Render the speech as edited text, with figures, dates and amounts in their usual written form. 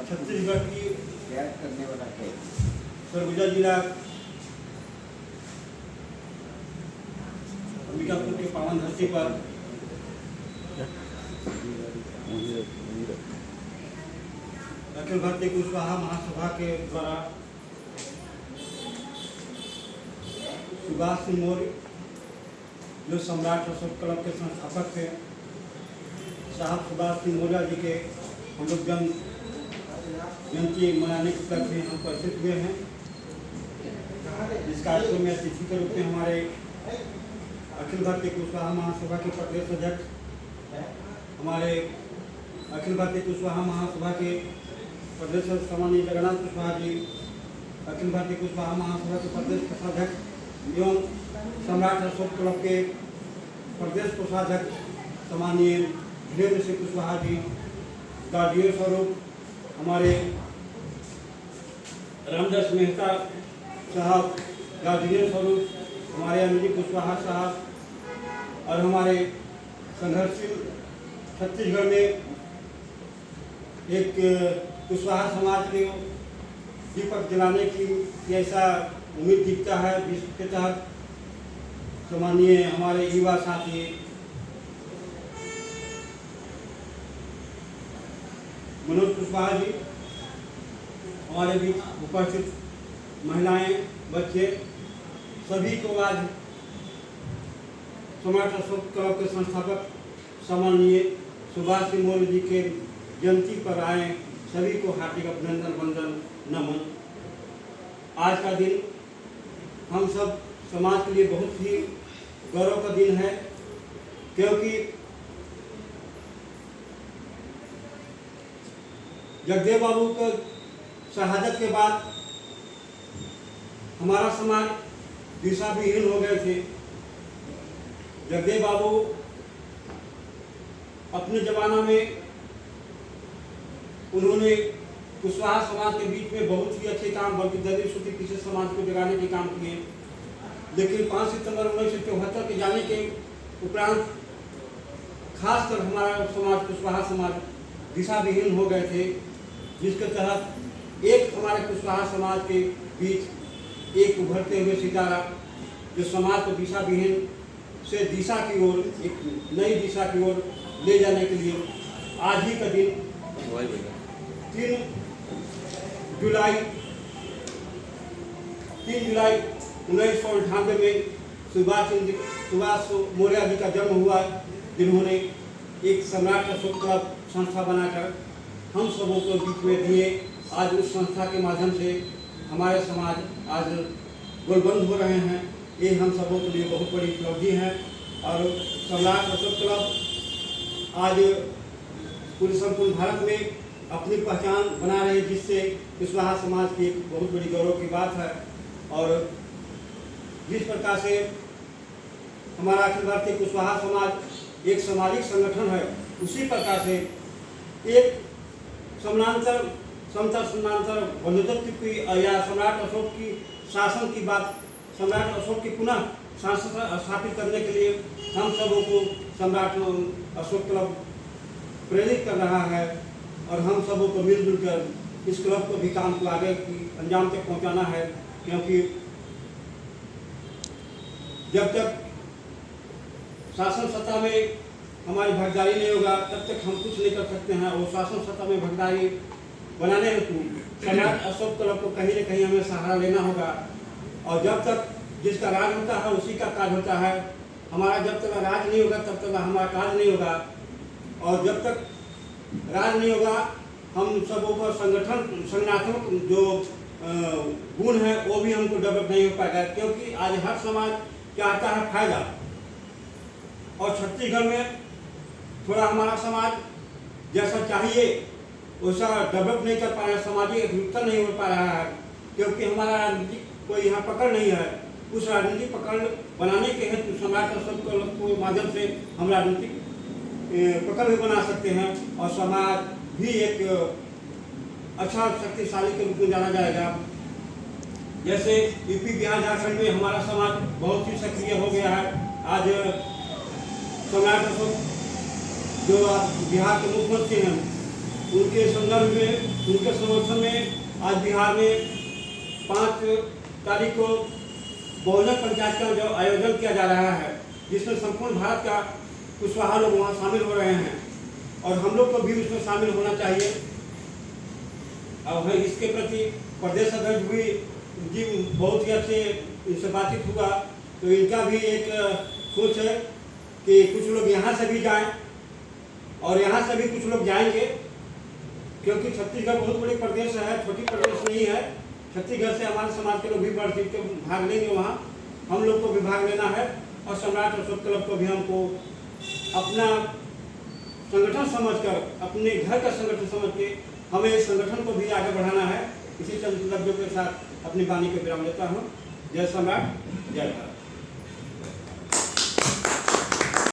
छत्तीसगढ़ की तैयार करने वाला है। सरगुजा जिला अंबिकापुर के पावन धरती पर अखिल भारतीय कुशवाहा महासभा के द्वारा सुभाष सिंह मौर्य जो सम्राट अशोक क्लब के संस्थापक थे, साहब सुभाष सिंह मौर्य जी के हम लोग जयंती मनाने के उपलक्ष्य में हम उपस्थित हुए हैं। इस कार्यक्रम में अतिथि के रूप में हमारे अखिल भारतीय कुशवाहा महासभा के प्रदेश अध्यक्ष, हमारे अखिल भारतीय कुशवाहा महासभा के प्रदेश सम्मानीय जगन्नाथ कुशवाहा जी, अखिल भारतीय कुशवाहा महासभा के प्रदेश कोषाध्यक्ष एवं सम्राट अशोक क्लब के प्रदेश कोषाध्यक्ष सम्मानीय धीरेन्द्र सिंह कुशवाहा जी, गार्जियन स्वरूप हमारे रामदास मेहता साहब, गार्जियन स्वरूप हमारे अनिल कुशवाहा साहब और हमारे संघर्षशील छत्तीसगढ़ में एक कुशवाहा समाज के दीपक जलाने की ऐसा उम्मीद दिखता है। विश्व के तहत सम्मानीय हमारे युवा साथी मनोज कुशवाहा जी, हमारे बीच उपस्थित महिलाएं, बच्चे सभी को आज सम्राट अशोक क्लब के संस्थापक सम्मानीय सुभाष सिंह मौर्य जी के जयंती पर आए सभी को हार्दिक अभिनंदन, वंदन, नमन। आज का दिन हम सब समाज के लिए बहुत ही गौरव का दिन है, क्योंकि जगदेव बाबू को शहादत के बाद हमारा समाज दिशा विहीन हो गए थे। जगदेव बाबू अपने जमाना में उन्होंने कुशवाहा समाज के बीच में बहुत ही अच्छे काम, बल्कि दलित सूचित पिछड़े समाज को जगाने के काम किए। लेकिन 5 सितंबर 1974 के जाने के उपरांत खासकर हमारा समाज, कुशवाहा समाज दिशा विहीन हो गए थे, जिसके तहत एक हमारे कुशवाहा समाज के बीच एक उभरते हुए सितारा जो समाज को दिशा विहीन से दिशा की ओर, एक नई दिशा की ओर ले जाने के लिए आज ही का दिन 3 जुलाई 1998 में सुभाष मौर्य जी का जन्म हुआ, जिन्होंने एक सम्राट अशोक क्लब संस्था बनाकर हम सबों को बीच में दिए। आज उस संस्था के माध्यम से हमारे समाज आज गोलबंद हो रहे हैं। ये हम सबों के लिए बहुत बड़ी उपलब्धि है। और सम्राट अशोक क्लब आज पूरे संपूर्ण भारत में अपनी पहचान बना रहे, जिससे कुशवाहा समाज की एक बहुत बड़ी गौरव की बात है। और जिस प्रकार से हमारा अखिल भारतीय कुशवाहा समाज एक सामाजिक संगठन है, उसी प्रकार से एक समानांतर समानांतर बंधुत्व की या सम्राट अशोक की शासन की बात, सम्राट अशोक की पुनः शासन स्थापित करने के लिए हम सबों को सम्राट अशोक क्लब प्रेरित कर रहा है। और हम सबों को मिलजुल कर इस क्लब को भी काम को आगे की अंजाम तक पहुंचाना है, क्योंकि जब तक शासन सत्ता में हमारी भागीदारी नहीं होगा तब तक हम कुछ नहीं कर सकते हैं। और शासन सत्ता में भागीदारी बनाने हेतु सम्राट अशोक क्लब को कहीं न कहीं हमें सहारा लेना होगा। और जब तक जिसका राज होता है उसी का काज होता है। हमारा जब तक राज नहीं होगा तब तक हमारा काज नहीं होगा। और जब तक राज नहीं होगा हम सबों को संगठनात्मक जो गुण है वो भी हमको डेवलप नहीं हो पाएगा, क्योंकि आज हर समाज चाहता है फायदा। और छत्तीसगढ़ में थोड़ा हमारा समाज जैसा चाहिए वैसा डेवलप नहीं कर पा रहा है, सामाजिक एकजुटता नहीं हो पा रहा है, क्योंकि हमारा राजनीतिक कोई यहाँ पकड़ नहीं है। उस राजनीतिक पकड़ बनाने के हेतु सम्राट अशोक क्लब के माध्यम से हम राजनीतिक पकड़ भी बना सकते हैं और समाज भी एक अच्छा शक्तिशाली के रूप में जाना जाएगा। जैसे यूपी, बिहार, झारखंड में हमारा समाज बहुत ही सक्रिय हो गया है। आज सम्राट अशोक जो बिहार के मुख्यमंत्री हैं उनके संदर्भ में, उनके समर्थन में आज बिहार में 5 तारीख को बहुजन पंचायत का जो आयोजन किया जा रहा है, जिसमें संपूर्ण भारत का कुशवाहा लोग वहाँ शामिल हो रहे हैं और हम लोग को भी उसमें शामिल होना चाहिए। और इसके प्रति प्रदेश अध्यक्ष भी जी बहुत ही अच्छे इनसे बातचीत हुआ, तो इनका भी एक सोच है कि कुछ लोग यहाँ से भी जाएं और यहाँ से भी कुछ लोग जाएंगे, क्योंकि छत्तीसगढ़ बहुत बड़ी प्रदेश है, छोटी प्रदेश नहीं है। छत्तीसगढ़ से हमारे समाज के लोग भी बढ़ चढ़ के भाग लेंगे, वहाँ हम लोग को भी भाग लेना है और सम्राट अशोक क्लब को भी हमको अपना संगठन समझकर, अपने घर का संगठन समझ के हमें इस संगठन को भी आगे बढ़ाना है। इसी चंद लफ्जों के साथ अपनी वाणी को विराम देता हूँ। जय सम्राट, जय भारत।